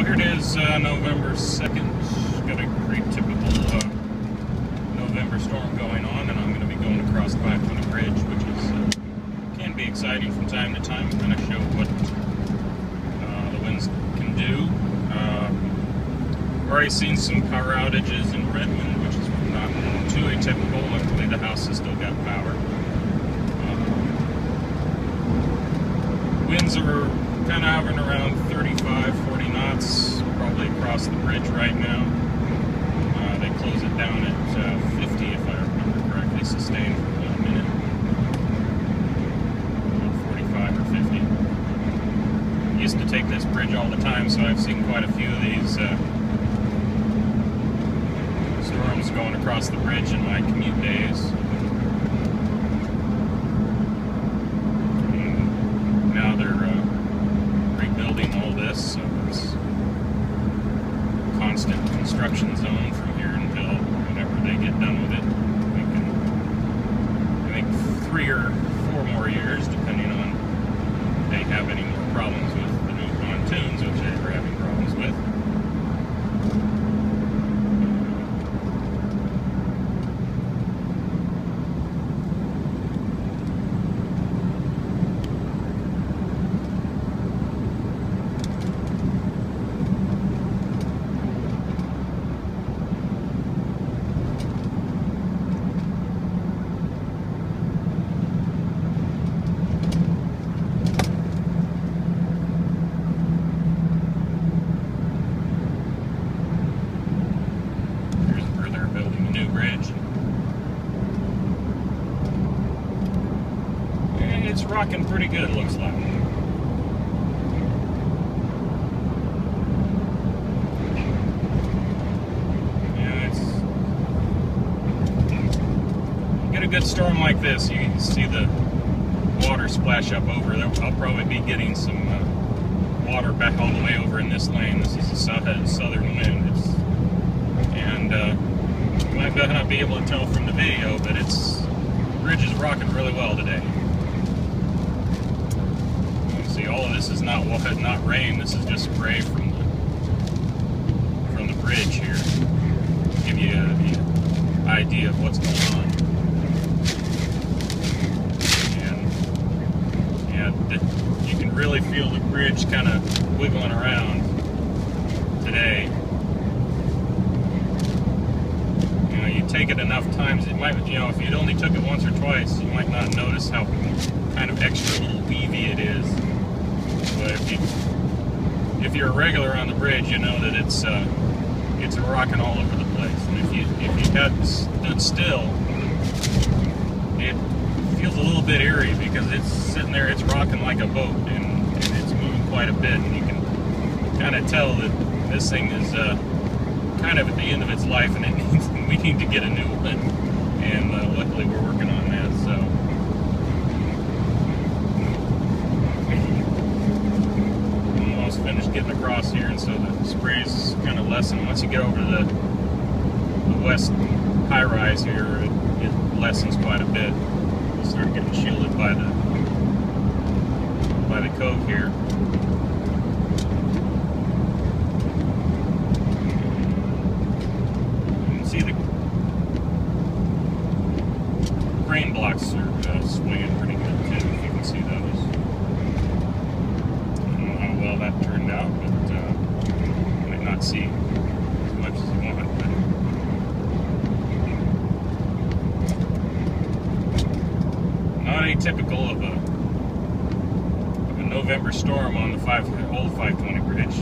here it is, November 2nd. Got a pretty typical November storm going on, and I'm going to be going across the 520 bridge, which is can be exciting from time to time. I'm going to show what the winds can do. Already seen some power outages in Redmond, which is not too atypical. Luckily, the house has still got power. Winds are kind of hovering around 35, 40 knots, probably across the bridge right now. They close it down at 50, if I remember correctly, sustained for 1 minute. 45 or 50. Used to take this bridge all the time, so I've seen quite a few of these storms going across the bridge in my commute days. And now they're rebuilding all this, so it's a constant construction zone from here until whenever they get done with it. We can, I think, 3 or 4 more years, depending on if they have any more problems with the new pontoons, which they were having problems with. Bridge. And it's rocking pretty good, looks like. Yeah, it's get a good storm like this, you can see the water splash up over. I'll probably be getting some water back all the way over in this lane. This is a southern wind. You might not be able to tell from the video, but the bridge is rocking really well today. You can see all of this is not rain. This is just spray from the bridge here. Give you the idea of what's going on. And you can really feel the bridge kind of wiggling around today. Take it enough times, it might, if you only took it once or twice, you might not notice how kind of extra little weavy it is. But if you're a regular on the bridge, you know that it's rocking all over the place. And if you had stood still, it feels a little bit eerie because it's sitting there, it's rocking like a boat, and it's moving quite a bit, and you can kind of tell that this thing is kind of at the end of its life, and we need to get a new one, and luckily we're working on that. So almost finished getting across here, and so the spray's kind of lessened. Once you get over the west high rise here, it lessens quite a bit. We'll start getting shielded by the cove here. Grain blocks are swinging pretty good too, if you can see those. I don't know how well that turned out, but you might not see as much as you want. But not atypical of a November storm on the old 520 bridge.